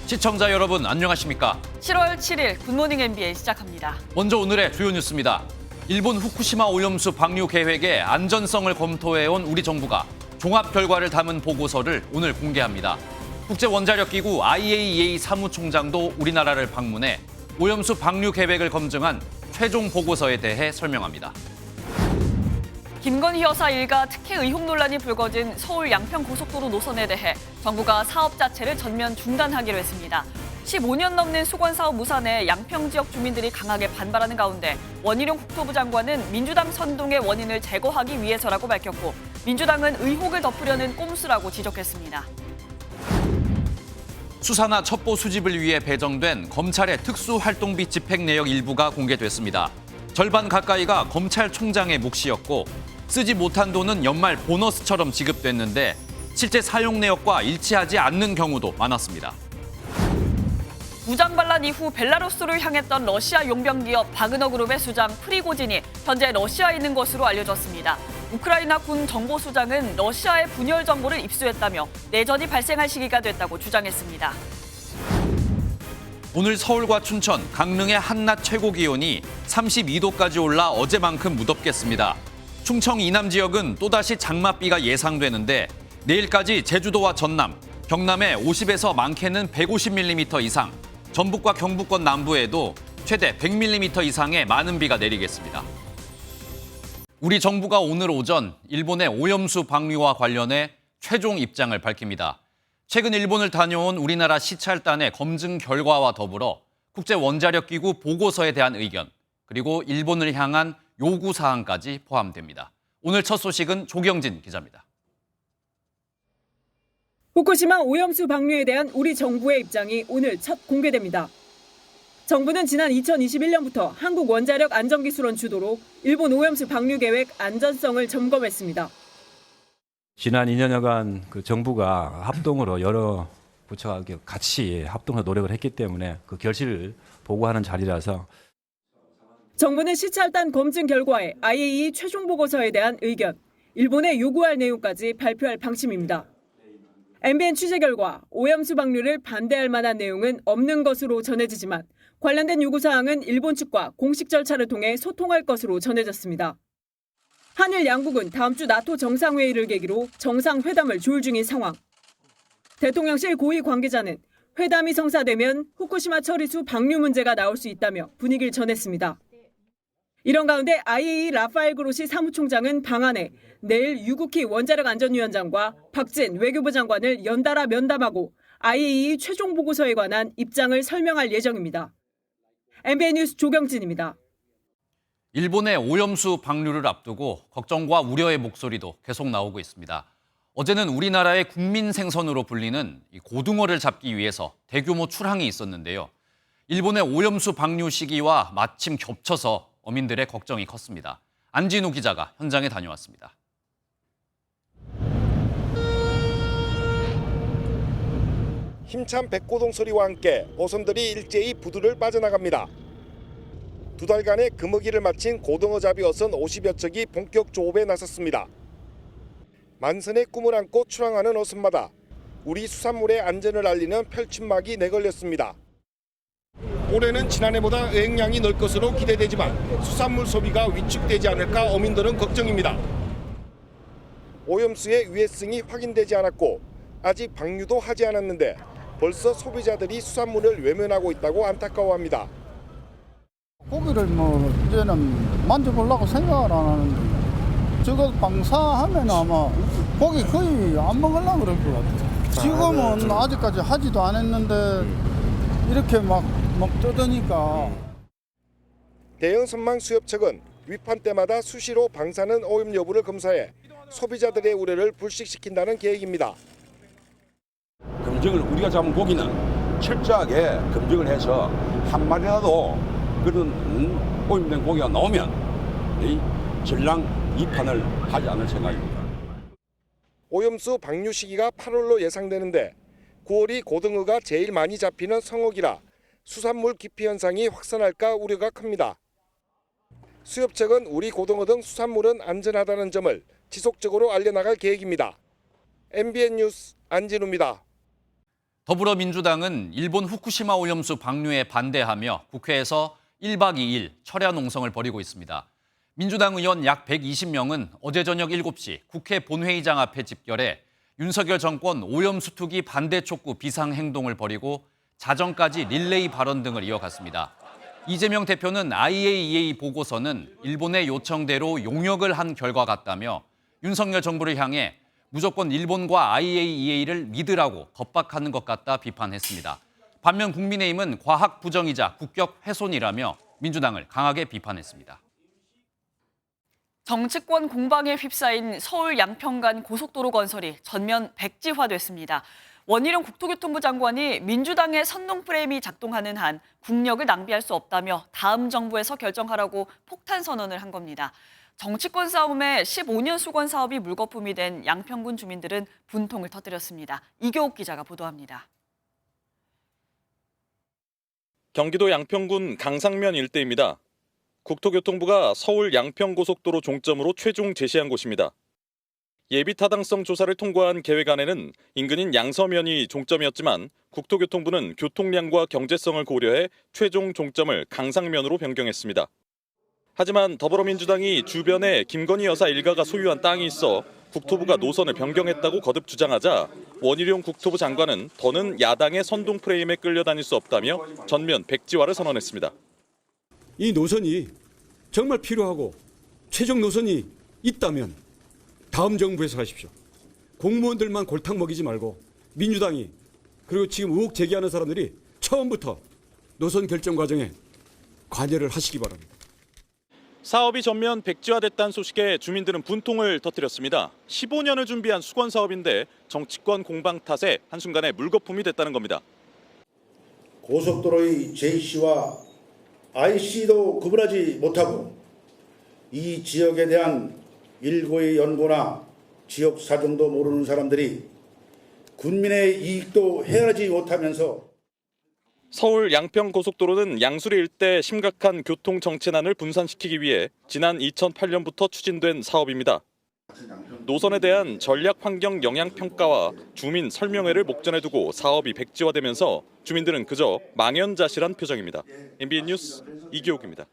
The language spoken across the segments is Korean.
시청자 여러분 안녕하십니까? 7월 7일 굿모닝 NBA 시작합니다. 먼저 오늘의 주요 뉴스입니다. 일본 후쿠시마 오염수 방류 계획의 안전성을 검토해온 우리 정부가 종합 결과를 담은 보고서를 오늘 공개합니다. 국제원자력기구 IAEA 사무총장도 우리나라를 방문해 오염수 방류 계획을 검증한 최종 보고서에 대해 설명합니다. 김건희 여사 일가 특혜 의혹 논란이 불거진 서울 양평고속도로 노선에 대해 정부가 사업 자체를 전면 중단하기로 했습니다. 15년 넘는 수건사업 무산에 양평 지역 주민들이 강하게 반발하는 가운데 원희룡 국토부 장관은 민주당 선동의 원인을 제거하기 위해서라고 밝혔고 민주당은 의혹을 덮으려는 꼼수라고 지적했습니다. 수사나 첩보 수집을 위해 배정된 검찰의 특수활동비 집행 내역 일부가 공개됐습니다. 절반 가까이가 검찰총장의 몫이었고 쓰지 못한 돈은 연말 보너스처럼 지급됐는데 실제 사용 내역과 일치하지 않는 경우도 많았습니다. 무장 반란 이후 벨라루스를 향했던 러시아 용병 기업 바그너 그룹의 수장 프리고진이 현재 러시아에 있는 것으로 알려졌습니다. 우크라이나 군 정보수장은 러시아의 분열 정보를 입수했다며 내전이 발생할 시기가 됐다고 주장했습니다. 오늘 서울과 춘천, 강릉의 한낮 최고 기온이 32도까지 올라 어제만큼 무덥겠습니다. 충청 이남 지역은 또다시 장맛비가 예상되는데 내일까지 제주도와 전남, 경남에 50에서 많게는 150mm 이상, 전북과 경북권 남부에도 최대 100mm 이상의 많은 비가 내리겠습니다. 우리 정부가 오늘 오전 일본의 오염수 방류와 관련해 최종 입장을 밝힙니다. 최근 일본을 다녀온 우리나라 시찰단의 검증 결과와 더불어 국제원자력기구 보고서에 대한 의견, 그리고 일본을 향한 요구사항까지 포함됩니다. 오늘 첫 소식은 조경진 기자입니다. 후쿠시마 오염수 방류에 대한 우리 정부의 입장이 오늘 첫 공개됩니다. 정부는 지난 2021년부터 한국원자력안전기술원 주도로 일본 오염수 방류 계획 안전성을 점검했습니다. 지난 2년여간 정부가 합동으로 여러 부처가 같이 합동으로 노력을 했기 때문에 그 결실을 보고하는 자리라서 정부는 시찰단 검증 결과에 IAEA 최종 보고서에 대한 의견, 일본에 요구할 내용까지 발표할 방침입니다. MBN 취재 결과 오염수 방류를 반대할 만한 내용은 없는 것으로 전해지지만 관련된 요구사항은 일본 측과 공식 절차를 통해 소통할 것으로 전해졌습니다. 한일 양국은 다음 주 나토 정상회의를 계기로 정상회담을 조율 중인 상황. 대통령실 고위 관계자는 회담이 성사되면 후쿠시마 처리수 방류 문제가 나올 수 있다며 분위기를 전했습니다. 이런 가운데 IAEA 라파엘 그로시 사무총장은 방한해 내일 유국희 원자력안전위원장과 박진 외교부 장관을 연달아 면담하고 IAEA 최종 보고서에 관한 입장을 설명할 예정입니다. MBN 뉴스 조경진입니다. 일본의 오염수 방류를 앞두고 걱정과 우려의 목소리도 계속 나오고 있습니다. 어제는 우리나라의 국민 생선으로 불리는 고등어를 잡기 위해서 대규모 출항이 있었는데요. 일본의 오염수 방류 시기와 마침 겹쳐서 어민들의 걱정이 컸습니다. 안진우 기자가 현장에 다녀왔습니다. 힘찬 백고동 소리와 함께 어선들이 일제히 부두를 빠져나갑니다. 두 달간의 금어기를 마친 고등어잡이 어선 50여 척이 본격 조업에 나섰습니다. 만선의 꿈을 안고 출항하는 어선마다 우리 수산물의 안전을 알리는 펼침막이 내걸렸습니다. 올해는 지난해보다 어획량이 늘 것으로 기대되지만 수산물 소비가 위축되지 않을까 어민들은 걱정입니다. 오염수의 위해성이 확인되지 않았고 아직 방류도 하지 않았는데 벌써 소비자들이 수산물을 외면하고 있다고 안타까워합니다. 고기를 이제는 만져보려고 생각을 안 하는데 저거 방사하면 아마 고기 거의 안 먹으려고 그럴 것 같아요. 지금은 아직까지 하지도 않았는데 이렇게 막 뜯으니까. 대형 선망 수협측은 위판 때마다 수시로 방사능 오염 여부를 검사해 소비자들의 우려를 불식시킨다는 계획입니다. 검증을 우리가 잡은 고기는 철저하게 검증을 해서 한 마리라도 그런 오염된 고기가 나오면 전량 이판을 하지 않을 생각입니다. 오염수 방류 시기가 8월로 예상되는데 9월이 고등어가 제일 많이 잡히는 성어기라 수산물 기피 현상이 확산할까 우려가 큽니다. 수협측은 우리 고등어 등 수산물은 안전하다는 점을 지속적으로 알려나갈 계획입니다. MBN 뉴스 안진우입니다. 더불어민주당은 일본 후쿠시마 오염수 방류에 반대하며 국회에서 1박 2일 철야 농성을 벌이고 있습니다. 민주당 의원 약 120명은 어제 저녁 7시 국회 본회의장 앞에 집결해 윤석열 정권 오염수 투기 반대 촉구 비상행동을 벌이고 자정까지 릴레이 발언 등을 이어갔습니다. 이재명 대표는 IAEA 보고서는 일본의 요청대로 용역을 한 결과 같다며 윤석열 정부를 향해 무조건 일본과 IAEA를 믿으라고 겁박하는 것 같다 비판했습니다. 반면 국민의힘은 과학 부정이자 국격 훼손이라며 민주당을 강하게 비판했습니다. 정치권 공방에 휩싸인 서울 양평 간 고속도로 건설이 전면 백지화됐습니다. 원희룡 국토교통부 장관이 민주당의 선동 프레임이 작동하는 한 국력을 낭비할 수 없다며 다음 정부에서 결정하라고 폭탄 선언을 한 겁니다. 정치권 싸움에 15년 수건 사업이 물거품이 된 양평군 주민들은 분통을 터뜨렸습니다. 이교옥 기자가 보도합니다. 경기도 양평군 강상면 일대입니다. 국토교통부가 서울 양평고속도로 종점으로 최종 제시한 곳입니다. 예비타당성 조사를 통과한 계획안에는 인근인 양서면이 종점이었지만 국토교통부는 교통량과 경제성을 고려해 최종 종점을 강상면으로 변경했습니다. 하지만 더불어민주당이 주변에 김건희 여사 일가가 소유한 땅이 있어 국토부가 노선을 변경했다고 거듭 주장하자 원희룡 국토부 장관은 더는 야당의 선동 프레임에 끌려다닐 수 없다며 전면 백지화를 선언했습니다. 이 노선이 정말 필요하고 최종 노선이 있다면 다음 정부에서 하십시오. 공무원들만 골탕 먹이지 말고 민주당이 그리고 지금 의혹 제기하는 사람들이 처음부터 노선 결정 과정에 관여를 하시기 바랍니다. 사업이 전면 백지화됐다는 소식에 주민들은 분통을 터뜨렸습니다. 15년을 준비한 수건 사업인데 정치권 공방 탓에 한순간에 물거품이 됐다는 겁니다. 고속도로의 JC와 IC도 구분하지 못하고 이 지역에 대한 일고의 연고나 지역 사정도 모르는 사람들이 군민의 이익도 헤아리지 못하면서 서울 양평고속도로는 양수리 일대 심각한 교통 정체난을 분산시키기 위해 지난 2008년부터 추진된 사업입니다. 노선에 대한 전략 환경 영향 평가와 주민 설명회를 목전에 두고 사업이 백지화되면서 주민들은 그저 망연자실한 표정입니다. MBN 뉴스 이기옥입니다.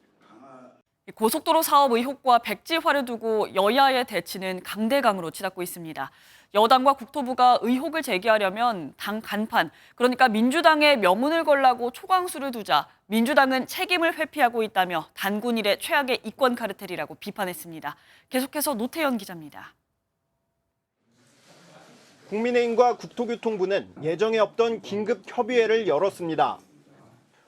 고속도로 사업 의혹과 백지화를 두고 여야의 대치는 강대강으로 치닫고 있습니다. 여당과 국토부가 의혹을 제기하려면 당 간판, 그러니까 민주당의 명운을 걸라고 초강수를 두자 민주당은 책임을 회피하고 있다며 단군 이래 최악의 이권 카르텔이라고 비판했습니다. 계속해서 노태현 기자입니다. 국민의힘과 국토교통부는 예정에 없던 긴급 협의회를 열었습니다.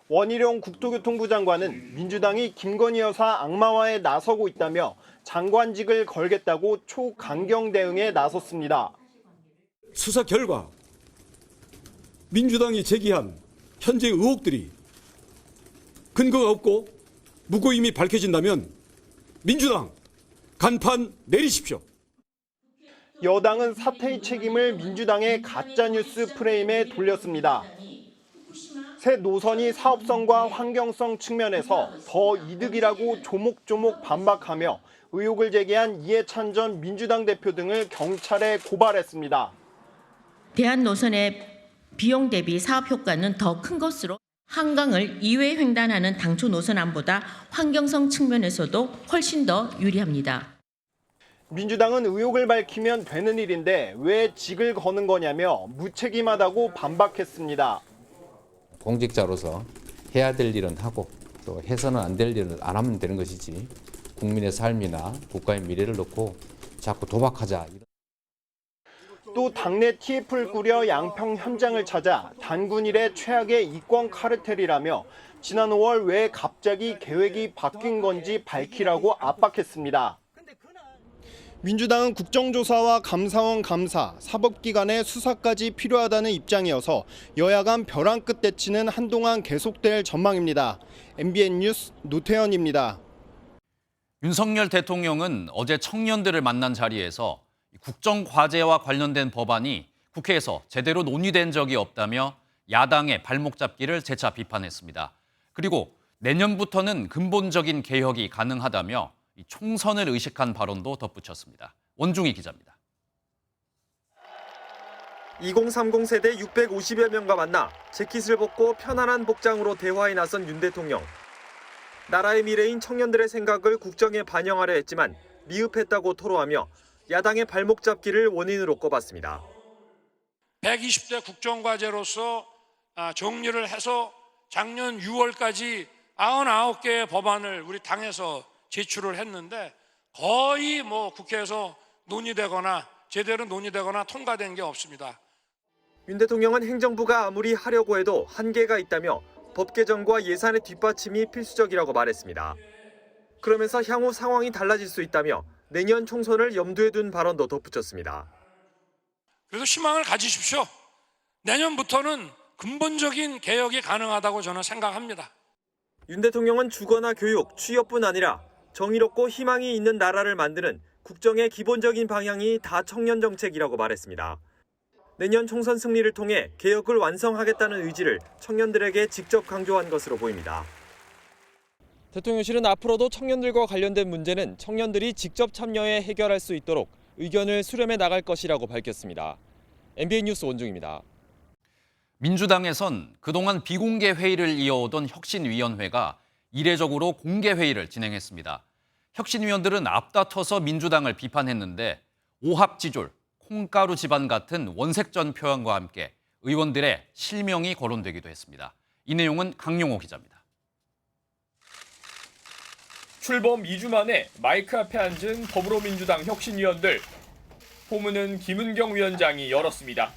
원희룡 국토교통부 장관은 민주당이 김건희 여사 악마화에 나서고 있다며 장관직을 걸겠다고 초강경 대응에 나섰습니다. 수사 결과 민주당이 제기한 현재 의혹들이 근거가 없고 무고임이 밝혀진다면 민주당 간판 내리십시오. 여당은 사태의 책임을 민주당의 가짜뉴스 프레임에 돌렸습니다. 새 노선이 사업성과 환경성 측면에서 더 이득이라고 조목조목 반박하며 의혹을 제기한 이해찬 전 민주당 대표 등을 경찰에 고발했습니다. 대한 노선의 비용 대비 사업 효과는 더 큰 것으로 한강을 2회 횡단하는 당초 노선안보다 환경성 측면에서도 훨씬 더 유리합니다. 민주당은 의혹을 밝히면 되는 일인데 왜 직을 거는 거냐며 무책임하다고 반박했습니다. 공직자로서 해야 될 일은 하고 또 해서는 안 될 일은 안 하면 되는 것이지 국민의 삶이나 국가의 미래를 놓고 자꾸 도박하자. 또 당내 TF를 꾸려 양평 현장을 찾아 단군 이래 최악의 이권 카르텔이라며 지난 5월 왜 갑자기 계획이 바뀐 건지 밝히라고 압박했습니다. 민주당은 국정조사와 감사원 감사, 사법기관의 수사까지 필요하다는 입장이어서 여야 간 벼랑 끝 대치는 한동안 계속될 전망입니다. MBN 뉴스 노태현입니다. 윤석열 대통령은 어제 청년들을 만난 자리에서 국정과제와 관련된 법안이 국회에서 제대로 논의된 적이 없다며 야당의 발목 잡기를 재차 비판했습니다. 그리고 내년부터는 근본적인 개혁이 가능하다며 총선을 의식한 발언도 덧붙였습니다. 원중희 기자입니다. 2030 세대 650여 명과 만나 재킷을 벗고 편안한 복장으로 대화에 나선 윤 대통령. 나라의 미래인 청년들의 생각을 국정에 반영하려 했지만 미흡했다고 토로하며 야당의 발목 잡기를 원인으로 꼽았습니다. 120대 국정과제로서 정리를 해서 작년 6월까지 99개의 법안을 우리 당에서 제출을 했는데 거의 국회에서 논의되거나 제대로 논의되거나 통과된 게 없습니다. 윤 대통령은 행정부가 아무리 하려고 해도 한계가 있다며 법 개정과 예산의 뒷받침이 필수적이라고 말했습니다. 그러면서 향후 상황이 달라질 수 있다며 내년 총선을 염두에 둔 발언도 덧붙였습니다. 그래서 희망을 가지십시오. 내년부터는 근본적인 개혁이 가능하다고 저는 생각합니다. 윤 대통령은 주거나 교육, 취업뿐 아니라 정의롭고 희망이 있는 나라를 만드는 국정의 기본적인 방향이 다 청년 정책이라고 말했습니다. 내년 총선 승리를 통해 개혁을 완성하겠다는 의지를 청년들에게 직접 강조한 것으로 보입니다. 대통령실은 앞으로도 청년들과 관련된 문제는 청년들이 직접 참여해 해결할 수 있도록 의견을 수렴해 나갈 것이라고 밝혔습니다. MBN 뉴스 원중입니다. 민주당에선 그동안 비공개 회의를 이어오던 혁신위원회가 이례적으로 공개 회의를 진행했습니다. 혁신위원들은 앞다퉈서 민주당을 비판했는데 오합지졸, 콩가루 집안 같은 원색전 표현과 함께 의원들의 실명이 거론되기도 했습니다. 이 내용은 강용호 기자입니다. 출범 2주 만에 마이크 앞에 앉은 더불어민주당 혁신위원들. 포문은 김은경 위원장이 열었습니다.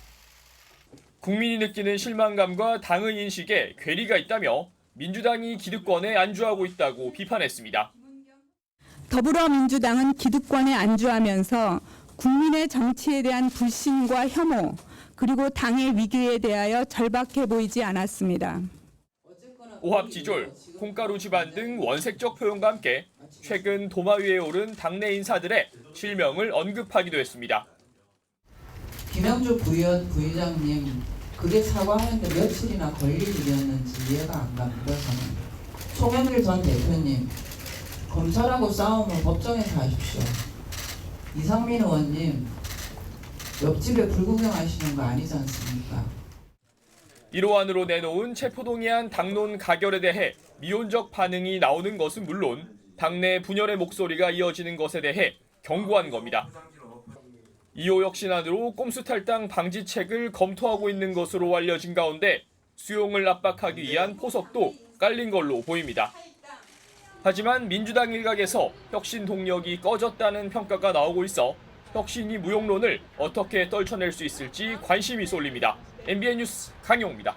국민이 느끼는 실망감과 당의 인식에 괴리가 있다며 민주당이 기득권에 안주하고 있다고 비판했습니다. 더불어민주당은 기득권에 안주하면서 국민의 정치에 대한 불신과 혐오, 그리고 당의 위기에 대하여 절박해 보이지 않았습니다. 오합지졸, 콩가루 집안 등 원색적 표현과 함께 최근 도마 위에 오른 당내 인사들의 실명을 언급하기도 했습니다. 김영주 부의장님, 그게 사과하는데 며칠이나 걸릴 일이었는지 이해가 안 갑니다. 저는. 송영길 전 대표님, 검찰하고 싸우면 법정에서 하십시오. 이상민 의원님, 옆집에 불구경하시는 거 아니지 않습니까? 1호안으로 내놓은 체포동의안 당론 가결에 대해 미온적 반응이 나오는 것은 물론 당내 분열의 목소리가 이어지는 것에 대해 경고한 겁니다. 2호 혁신안으로 꼼수 탈당 방지책을 검토하고 있는 것으로 알려진 가운데 수용을 압박하기 위한 포석도 깔린 걸로 보입니다. 하지만 민주당 일각에서 혁신 동력이 꺼졌다는 평가가 나오고 있어 혁신이 무용론을 어떻게 떨쳐낼 수 있을지 관심이 쏠립니다. MBN 뉴스 강용호입니다.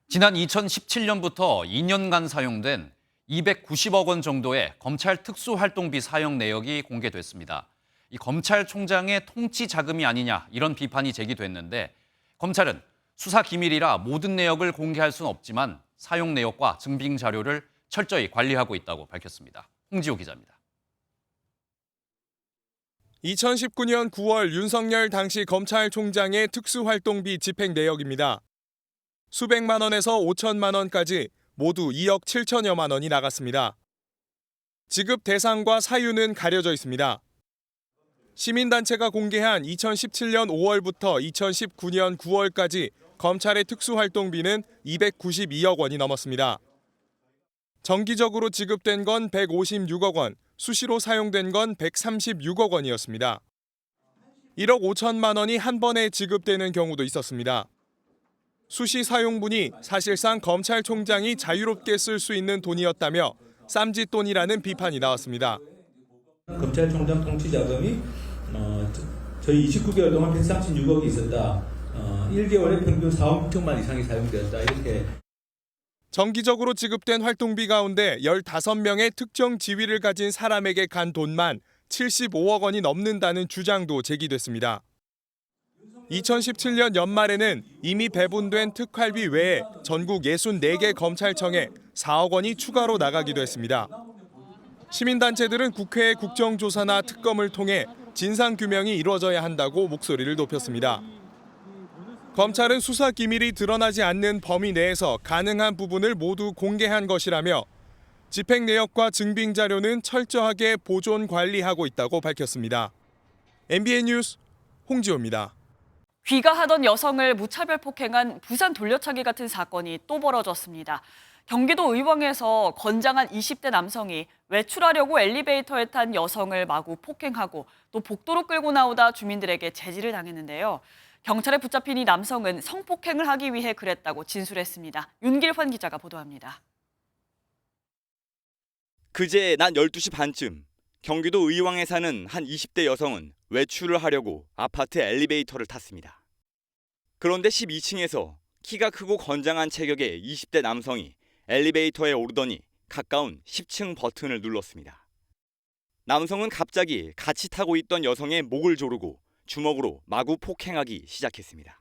지난 2017년부터 2년간 사용된 290억 원 정도의 검찰 특수활동비 사용 내역이 공개됐습니다. 이 검찰총장의 통치 자금이 아니냐 이런 비판이 제기됐는데 검찰은 수사 기밀이라 모든 내역을 공개할 수는 없지만 사용 내역과 증빙 자료를 철저히 관리하고 있다고 밝혔습니다. 홍지호 기자입니다. 2019년 9월 윤석열 당시 검찰총장의 특수활동비 집행 내역입니다. 수백만 원에서 5천만 원까지 모두 2억 7천여만 원이 나갔습니다. 지급 대상과 사유는 가려져 있습니다. 시민단체가 공개한 2017년 5월부터 2019년 9월까지 검찰의 특수활동비는 292억 원이 넘었습니다. 정기적으로 지급된 건 156억 원, 수시로 사용된 건 136억 원이었습니다. 1억 5천만 원이 한 번에 지급되는 경우도 있었습니다. 수시 사용분이 사실상 검찰총장이 자유롭게 쓸 수 있는 돈이었다며 쌈짓돈이라는 비판이 나왔습니다. 검찰총장 통치 자금이 저희 29개월 동안 136억이 있었다. 1개월에 평균 4억 6천만 이상이 사용되었다. 이렇게. 정기적으로 지급된 활동비 가운데 15명의 특정 지위를 가진 사람에게 간 돈만 75억 원이 넘는다는 주장도 제기됐습니다. 2017년 연말에는 이미 배분된 특활비 외에 전국 64개 검찰청에 4억 원이 추가로 나가기도 했습니다. 시민단체들은 국회의 국정조사나 특검을 통해 진상규명이 이루어져야 한다고 목소리를 높였습니다. 검찰은 수사 기밀이 드러나지 않는 범위 내에서 가능한 부분을 모두 공개한 것이라며 집행 내역과 증빙 자료는 철저하게 보존 관리하고 있다고 밝혔습니다. MBN 뉴스 홍지호입니다. 귀가하던 여성을 무차별 폭행한 부산 돌려차기 같은 사건이 또 벌어졌습니다. 경기도 의왕에서 건장한 20대 남성이 외출하려고 엘리베이터에 탄 여성을 마구 폭행하고 또 복도로 끌고 나오다 주민들에게 제지를 당했는데요. 경찰에 붙잡힌 이 남성은 성폭행을 하기 위해 그랬다고 진술했습니다. 윤길환 기자가 보도합니다. 그제 낮 12시 반쯤 경기도 의왕에 사는 한 20대 여성은 외출을 하려고 아파트 엘리베이터를 탔습니다. 그런데 12층에서 키가 크고 건장한 체격의 20대 남성이 엘리베이터에 오르더니 가까운 10층 버튼을 눌렀습니다. 남성은 갑자기 같이 타고 있던 여성의 목을 조르고 주먹으로 마구 폭행하기 시작했습니다.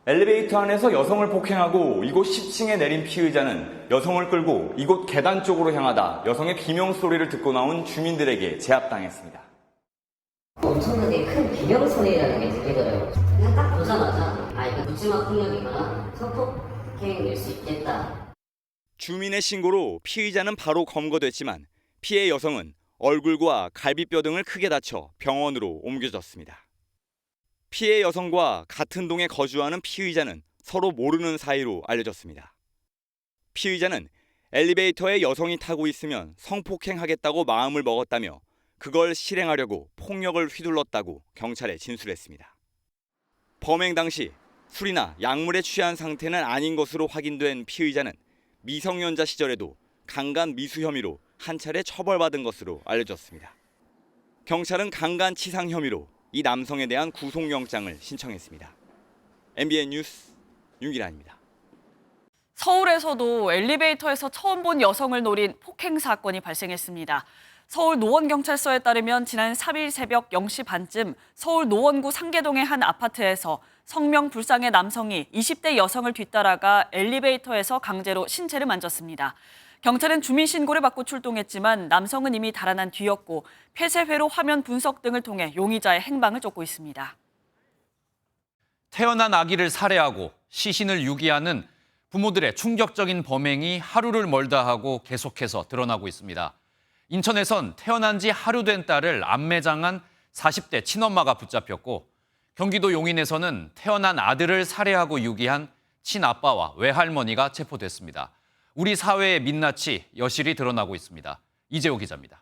엘리베이터 안에서 여성을 폭행하고 이곳 10층에 내린 피의자는 여성을 끌고 이곳 계단 쪽으로 향하다 여성의 비명소리를 듣고 나온 주민들에게 제압당했습니다. 엄청나게 큰 비명소리라는 게 들리더라고요. 그냥 딱 보자마자 이거 묻지마 폭력이거나 성폭행일 수 있겠다. 주민의 신고로 피의자는 바로 검거됐지만 피해 여성은 얼굴과 갈비뼈 등을 크게 다쳐 병원으로 옮겨졌습니다. 피해 여성과 같은 동에 거주하는 피의자는 서로 모르는 사이로 알려졌습니다. 피의자는 엘리베이터에 여성이 타고 있으면 성폭행하겠다고 마음을 먹었다며 그걸 실행하려고 폭력을 휘둘렀다고 경찰에 진술했습니다. 범행 당시 술이나 약물에 취한 상태는 아닌 것으로 확인된 피의자는 미성년자 시절에도 강간 미수 혐의로 한 차례 처벌받은 것으로 알려졌습니다. 경찰은 강간치상 혐의로 이 남성에 대한 구속영장을 신청했습니다. MBN 뉴스 윤기란입니다. 서울에서도 엘리베이터에서 처음 본 여성을 노린 폭행 사건이 발생했습니다. 서울 노원경찰서에 따르면 지난 3일 새벽 0시 반쯤 서울 노원구 상계동의 한 아파트에서 성명불상의 남성이 20대 여성을 뒤따라가 엘리베이터에서 강제로 신체를 만졌습니다. 경찰은 주민 신고를 받고 출동했지만 남성은 이미 달아난 뒤였고 폐쇄회로 화면 분석 등을 통해 용의자의 행방을 쫓고 있습니다. 태어난 아기를 살해하고 시신을 유기하는 부모들의 충격적인 범행이 하루를 멀다 하고 계속해서 드러나고 있습니다. 인천에선 태어난 지 하루 된 딸을 암매장한 40대 친엄마가 붙잡혔고 경기도 용인에서는 태어난 아들을 살해하고 유기한 친아빠와 외할머니가 체포됐습니다. 우리 사회의 민낯이 여실히 드러나고 있습니다. 이재호 기자입니다.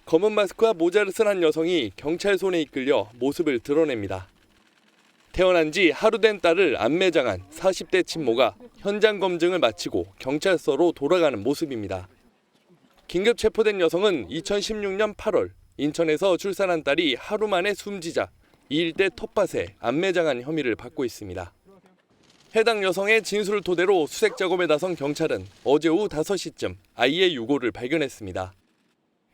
검은 마스크와 모자를 쓴 한 여성이 경찰 손에 이끌려 모습을 드러냅니다. 태어난 지 하루 된 딸을 암매장한 40대 친모가 현장 검증을 마치고 경찰서로 돌아가는 모습입니다. 긴급 체포된 여성은 2016년 8월 인천에서 출산한 딸이 하루 만에 숨지자 이 일대 텃밭에 암매장한 혐의를 받고 있습니다. 해당 여성의 진술을 토대로 수색 작업에 나선 경찰은 어제 오후 5시쯤 아이의 유골을 발견했습니다.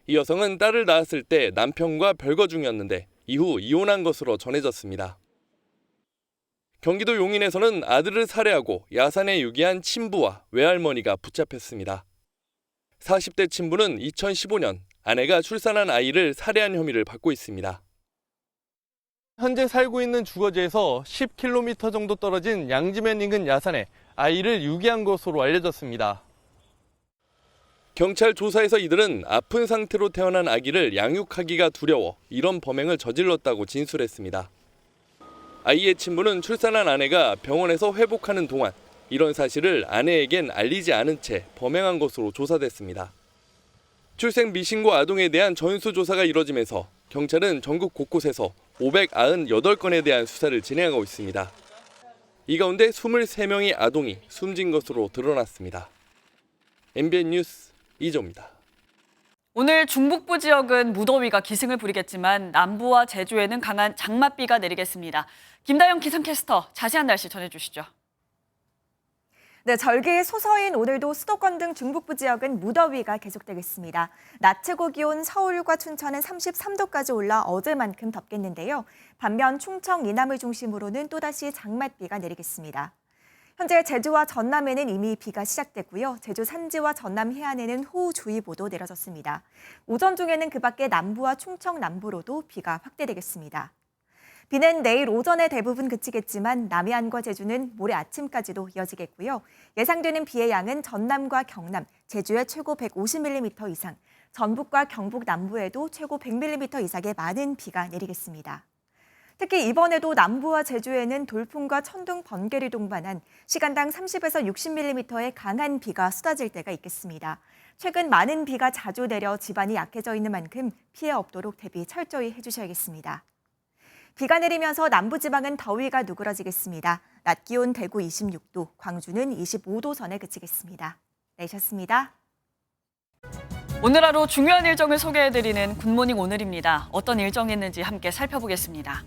이 여성은 딸을 낳았을 때 남편과 별거 중이었는데 이후 이혼한 것으로 전해졌습니다. 경기도 용인에서는 아들을 살해하고 야산에 유기한 친부와 외할머니가 붙잡혔습니다. 40대 친부는 2015년 아내가 출산한 아이를 살해한 혐의를 받고 있습니다. 현재 살고 있는 주거지에서 10km 정도 떨어진 양지면 인근 야산에 아이를 유기한 것으로 알려졌습니다. 경찰 조사에서 이들은 아픈 상태로 태어난 아기를 양육하기가 두려워 이런 범행을 저질렀다고 진술했습니다. 아이의 친부는 출산한 아내가 병원에서 회복하는 동안 이런 사실을 아내에겐 알리지 않은 채 범행한 것으로 조사됐습니다. 출생 미신고 아동에 대한 전수조사가 이뤄지면서 경찰은 전국 곳곳에서 598건에 대한 수사를 진행하고 있습니다. 이 가운데 23명의 아동이 숨진 것으로 드러났습니다. MBN 뉴스 이조입니다. 오늘 중북부 지역은 무더위가 기승을 부리겠지만 남부와 제주에는 강한 장맛비가 내리겠습니다. 김다영 기상캐스터 자세한 날씨 전해주시죠. 네, 절기의 소서인 오늘도 수도권 등 중북부 지역은 무더위가 계속되겠습니다. 낮 최고 기온 서울과 춘천은 33도까지 올라 어제만큼 덥겠는데요. 반면 충청 이남을 중심으로는 또다시 장맛비가 내리겠습니다. 현재 제주와 전남에는 이미 비가 시작됐고요. 제주 산지와 전남 해안에는 호우주의보도 내려졌습니다. 오전 중에는 그 밖에 남부와 충청 남부로도 비가 확대되겠습니다. 비는 내일 오전에 대부분 그치겠지만 남해안과 제주는 모레 아침까지도 이어지겠고요. 예상되는 비의 양은 전남과 경남, 제주에 최고 150mm 이상, 전북과 경북 남부에도 최고 100mm 이상의 많은 비가 내리겠습니다. 특히 이번에도 남부와 제주에는 돌풍과 천둥, 번개를 동반한 시간당 30에서 60mm의 강한 비가 쏟아질 때가 있겠습니다. 최근 많은 비가 자주 내려 지반이 약해져 있는 만큼 피해 없도록 대비 철저히 해주셔야겠습니다. 비가 내리면서 남부지방은 더위가 누그러지겠습니다. 낮 기온 대구 26도, 광주는 25도 선에 그치겠습니다. 내셨습니다. 오늘 하루 중요한 일정을 소개해드리는 굿모닝 오늘입니다. 어떤 일정이 있는지 함께 살펴보겠습니다.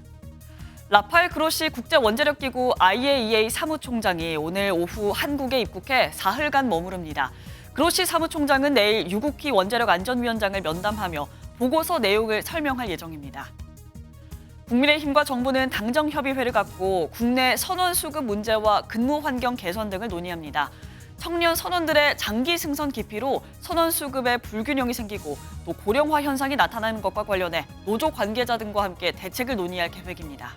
라파엘 그로시 국제원자력기구 IAEA 사무총장이 오늘 오후 한국에 입국해 사흘간 머무릅니다. 그로시 사무총장은 내일 유국희 원자력안전위원장을 면담하며 보고서 내용을 설명할 예정입니다. 국민의힘과 정부는 당정협의회를 갖고 국내 선원 수급 문제와 근무 환경 개선 등을 논의합니다. 청년 선원들의 장기 승선 기피로 선원 수급에 불균형이 생기고 또 고령화 현상이 나타나는 것과 관련해 노조 관계자 등과 함께 대책을 논의할 계획입니다.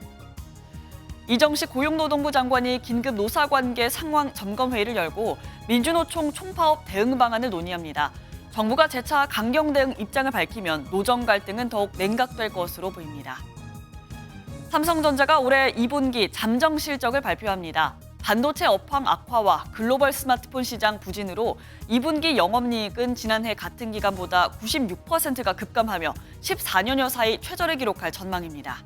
이정식 고용노동부 장관이 긴급 노사관계 상황 점검회의를 열고 민주노총 총파업 대응 방안을 논의합니다. 정부가 재차 강경 대응 입장을 밝히면 노정 갈등은 더욱 냉각될 것으로 보입니다. 삼성전자가 올해 2분기 잠정 실적을 발표합니다. 반도체 업황 악화와 글로벌 스마트폰 시장 부진으로 2분기 영업이익은 지난해 같은 기간보다 96%가 급감하며 14년여 사이 최저를 기록할 전망입니다.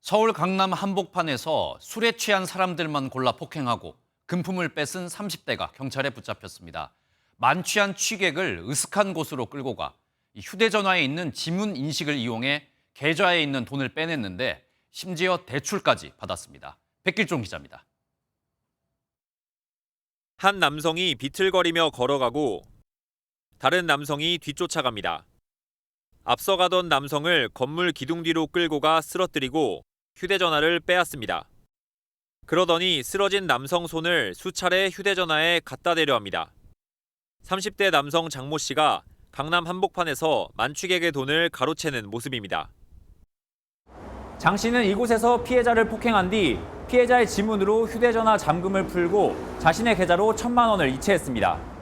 서울 강남 한복판에서 술에 취한 사람들만 골라 폭행하고 금품을 뺏은 30대가 경찰에 붙잡혔습니다. 만취한 취객을 으슥한 곳으로 끌고 가 휴대전화에 있는 지문 인식을 이용해 계좌에 있는 돈을 빼냈는데 심지어 대출까지 받았습니다. 백길종 기자입니다. 한 남성이 비틀거리며 걸어가고 다른 남성이 뒤쫓아갑니다. 앞서가던 남성을 건물 기둥 뒤로 끌고 가 쓰러뜨리고 휴대전화를 빼앗습니다. 그러더니 쓰러진 남성 손을 수차례 휴대전화에 갖다 대려 합니다. 30대 남성 장모 씨가 강남 한복판에서 만취객의 돈을 가로채는 모습입니다. 장 씨는 이곳에서 피해자를 폭행한 뒤 피해자의 지문으로 휴대전화 잠금을 풀고 자신의 계좌로 1,000만 원을 이체했습니다.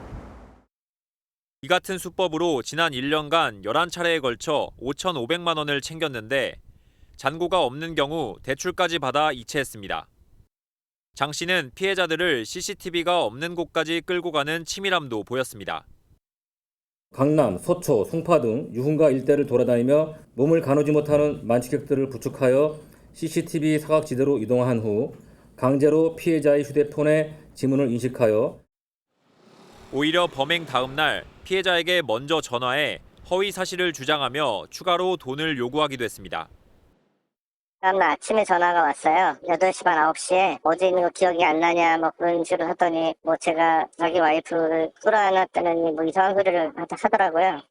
이 같은 수법으로 지난 1년간 11차례에 걸쳐 5,500만 원을 챙겼는데 잔고가 없는 경우 대출까지 받아 이체했습니다. 장 씨는 피해자들을 CCTV가 없는 곳까지 끌고 가는 치밀함도 보였습니다. 강남, 서초, 송파 등 유흥가 일대를 돌아다니며 몸을 가누지 못하는 만취객들을 부축하여 CCTV 사각지대로 이동한 후 강제로 피해자의 휴대폰에 지문을 인식하여 오히려 범행 다음 날 피해자에게 먼저 전화해 허위 사실을 주장하며 추가로 돈을 요구하기도 했습니다. 다음날 아침에 전화가 왔어요. 8시 반 9시에 어디 있는 거 기억이 안 나냐 뭐 그런 식으로 하더니 뭐 제가 자기 와이프를 끌어안았다는 뭐 이상한 소리를 하더라고요.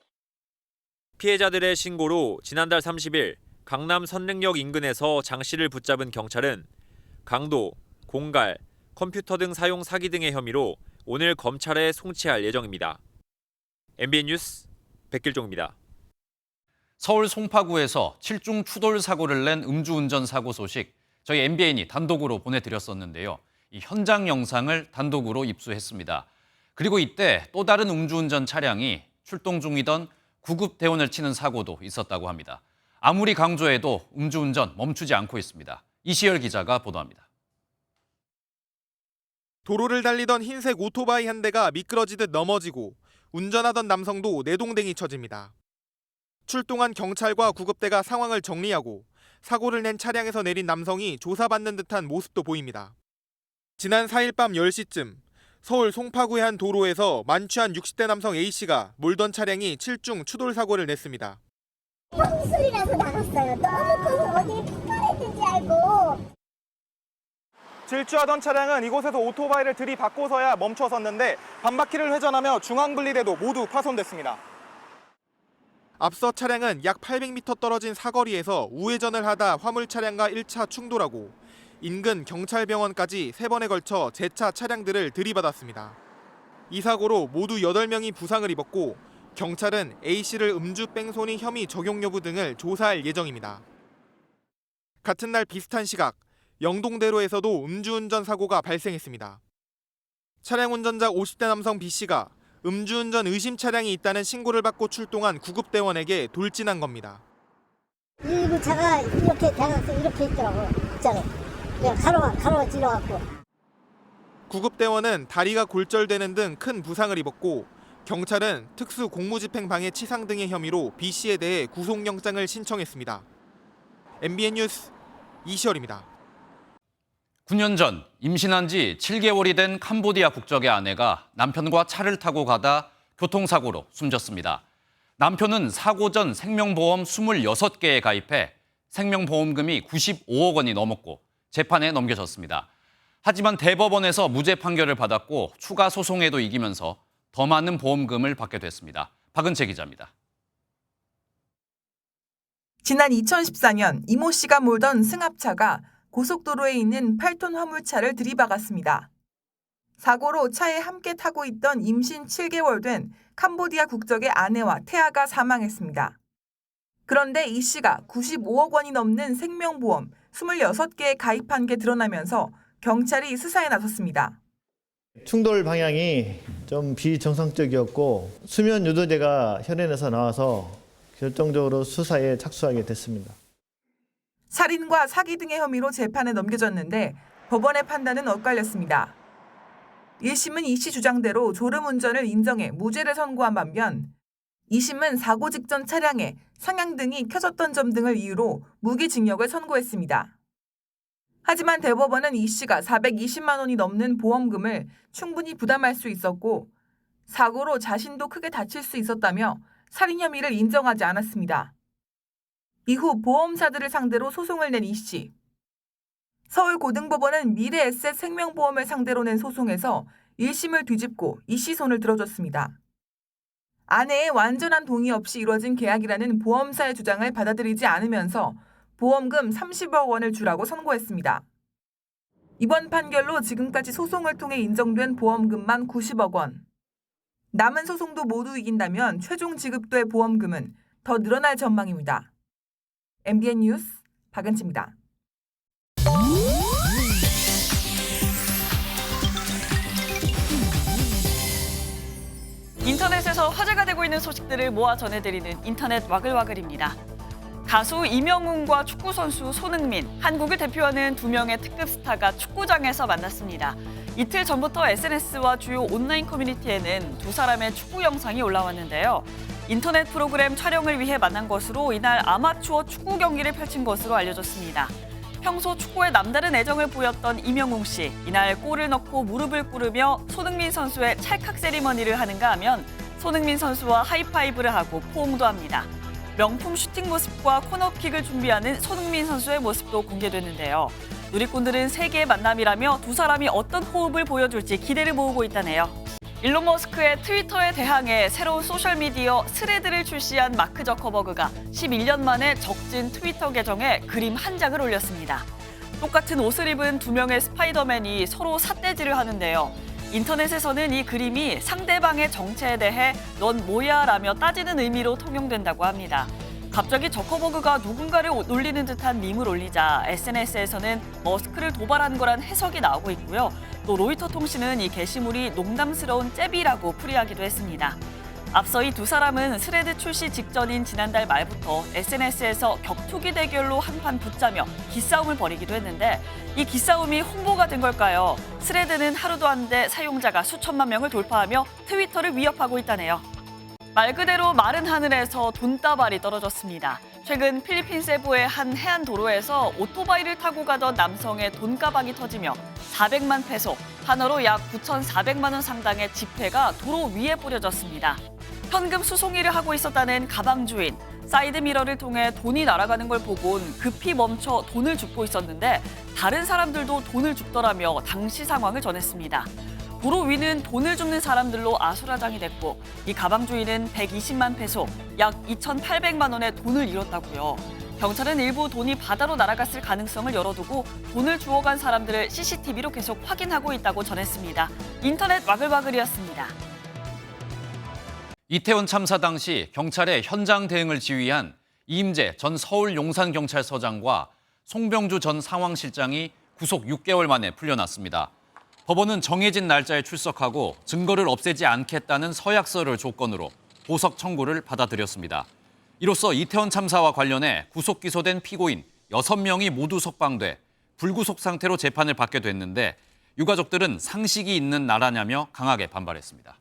피해자들의 신고로 지난달 30일 강남 선릉역 인근에서 장 씨를 붙잡은 경찰은 강도, 공갈, 컴퓨터 등 사용 사기 등의 혐의로 오늘 검찰에 송치할 예정입니다. MBN 뉴스 백길종입니다. 서울 송파구에서 7중 추돌 사고를 낸 음주운전 사고 소식 저희 MBN이 단독으로 보내드렸었는데요. 이 현장 영상을 단독으로 입수했습니다. 그리고 이때 또 다른 음주운전 차량이 출동 중이던 구급 대원을 치는 사고도 있었다고 합니다. 아무리 강조해도 음주운전 멈추지 않고 있습니다. 이시열 기자가 보도합니다. 도로를 달리던 흰색 오토바이 한 대가 미끄러지듯 넘어지고 운전하던 남성도 내동댕이 쳐집니다. 출동한 경찰과 구급대가 상황을 정리하고 사고를 낸 차량에서 내린 남성이 조사받는 듯한 모습도 보입니다. 지난 4일 밤 10시쯤 서울 송파구의 한 도로에서 만취한 60대 남성 A씨가 몰던 차량이 7중 추돌 사고를 냈습니다. 소리라서 나갔어요. 너무 커서 어디 폭발했는지 알고. 질주하던 차량은 이곳에서 오토바이를 들이받고서야 멈춰섰는데 반바퀴를 회전하며 중앙분리대도 모두 파손됐습니다. 앞서 차량은 약 800m 떨어진 사거리에서 우회전을 하다 화물 차량과 1차 충돌하고 인근 경찰병원까지 3번에 걸쳐 재차 차량들을 들이받았습니다. 이 사고로 모두 8명이 부상을 입었고 경찰은 A씨를 음주 뺑소니 혐의 적용 여부 등을 조사할 예정입니다. 같은 날 비슷한 시각 영동대로에서도 음주운전 사고가 발생했습니다. 차량 운전자 50대 남성 B씨가 음주운전 의심 차량이 있다는 신고를 받고 출동한 구급대원에게 돌진한 겁니다. 일부 차가 이렇게 대각선 이렇게 있더라고요. 있잖아요. 그냥 가로가 찔러갖고. 구급대원은 다리가 골절되는 등 큰 부상을 입었고 경찰은 특수 공무집행 방해 치상 등의 혐의로 B씨에 대해 구속영장을 신청했습니다. MBN 뉴스 이시열입니다. 9년 전 임신한 지 7개월이 된 캄보디아 국적의 아내가 남편과 차를 타고 가다 교통사고로 숨졌습니다. 남편은 사고 전 생명보험 26개에 가입해 생명보험금이 95억 원이 넘었고 재판에 넘겨졌습니다. 하지만 대법원에서 무죄 판결을 받았고 추가 소송에도 이기면서 더 많은 보험금을 받게 됐습니다. 박은채 기자입니다. 지난 2014년 이모 씨가 몰던 승합차가 고속도로에 있는 8톤 화물차를 들이박았습니다. 사고로 차에 함께 타고 있던 임신 7개월 된 캄보디아 국적의 아내와 태아가 사망했습니다. 그런데 이 씨가 95억 원이 넘는 생명보험 26개에 가입한 게 드러나면서 경찰이 수사에 나섰습니다. 충돌 방향이 좀 비정상적이었고 수면 유도제가 혈흔에서 나와서 결정적으로 수사에 착수하게 됐습니다. 살인과 사기 등의 혐의로 재판에 넘겨졌는데 법원의 판단은 엇갈렸습니다. 1심은 이 씨 주장대로 졸음운전을 인정해 무죄를 선고한 반면 2심은 사고 직전 차량에 상향등이 켜졌던 점 등을 이유로 무기징역을 선고했습니다. 하지만 대법원은 이 씨가 420만 원이 넘는 보험금을 충분히 부담할 수 있었고 사고로 자신도 크게 다칠 수 있었다며 살인 혐의를 인정하지 않았습니다. 이후 보험사들을 상대로 소송을 낸 이 씨. 서울고등법원은 미래에셋 생명보험을 상대로 낸 소송에서 1심을 뒤집고 이 씨 손을 들어줬습니다. 아내의 완전한 동의 없이 이루어진 계약이라는 보험사의 주장을 받아들이지 않으면서 보험금 30억 원을 주라고 선고했습니다. 이번 판결로 지금까지 소송을 통해 인정된 보험금만 90억 원. 남은 소송도 모두 이긴다면 최종 지급될 보험금은 더 늘어날 전망입니다. MBN 뉴스 박은치입니다. 인터넷에서 화제가 되고 있는 소식들을 모아 전해드리는 인터넷 와글와글입니다. 가수 이명웅과 축구선수 손흥민, 한국을 대표하는 두 명의 특급 스타가 축구장에서 만났습니다. 이틀 전부터 SNS와 주요 온라인 커뮤니티에는 두 사람의 축구 영상이 올라왔는데요. 인터넷 프로그램 촬영을 위해 만난 것으로 이날 아마추어 축구 경기를 펼친 것으로 알려졌습니다. 평소 축구에 남다른 애정을 보였던 이명웅 씨, 이날 골을 넣고 무릎을 꿇으며 손흥민 선수의 찰칵 세리머니를 하는가 하면 손흥민 선수와 하이파이브를 하고 포옹도 합니다. 명품 슈팅 모습과 코너킥을 준비하는 손흥민 선수의 모습도 공개됐는데요. 누리꾼들은 세계의 만남이라며 두 사람이 어떤 호흡을 보여줄지 기대를 모으고 있다네요. 일론 머스크의 트위터에 대항해 새로운 소셜미디어 스레드를 출시한 마크 저커버그가 11년 만에 적진 트위터 계정에 그림 한 장을 올렸습니다. 똑같은 옷을 입은 두 명의 스파이더맨이 서로 삿대질을 하는데요. 인터넷에서는 이 그림이 상대방의 정체에 대해 넌 뭐야 라며 따지는 의미로 통용된다고 합니다. 갑자기 저커버그가 누군가를 놀리는 듯한 밈을 올리자 SNS에서는 머스크를 도발한 거란 해석이 나오고 있고요. 또 로이터 통신은 이 게시물이 농담스러운 잽이라고 풀이하기도 했습니다. 앞서 이 두 사람은 스레드 출시 직전인 지난달 말부터 SNS에서 격투기 대결로 한판 붙자며 기싸움을 벌이기도 했는데 이 기싸움이 홍보가 된 걸까요? 스레드는 하루도 안 돼 사용자가 수천만 명을 돌파하며 트위터를 위협하고 있다네요. 말 그대로 마른 하늘에서 돈다발이 떨어졌습니다. 최근 필리핀 세부의 한 해안 도로에서 오토바이를 타고 가던 남성의 돈가방이 터지며 400만 페소, 한화로 약 9,400만 원 상당의 지폐가 도로 위에 뿌려졌습니다. 현금 수송일을 하고 있었다는 가방 주인, 사이드미러를 통해 돈이 날아가는 걸 보곤 급히 멈춰 돈을 줍고 있었는데 다른 사람들도 돈을 줍더라며 당시 상황을 전했습니다. 도로 위는 돈을 줍는 사람들로 아수라장이 됐고 이 가방 주인은 120만 페소, 약 2,800만 원의 돈을 잃었다고요. 경찰은 일부 돈이 바다로 날아갔을 가능성을 열어두고 돈을 주워간 사람들을 CCTV로 계속 확인하고 있다고 전했습니다. 인터넷 와글와글이었습니다. 이태원 참사 당시 경찰의 현장 대응을 지휘한 이임재 전 서울 용산경찰서장과 송병주 전 상황실장이 구속 6개월 만에 풀려났습니다. 법원은 정해진 날짜에 출석하고 증거를 없애지 않겠다는 서약서를 조건으로 보석 청구를 받아들였습니다. 이로써 이태원 참사와 관련해 구속 기소된 피고인 6명이 모두 석방돼 불구속 상태로 재판을 받게 됐는데 유가족들은 상식이 있는 나라냐며 강하게 반발했습니다.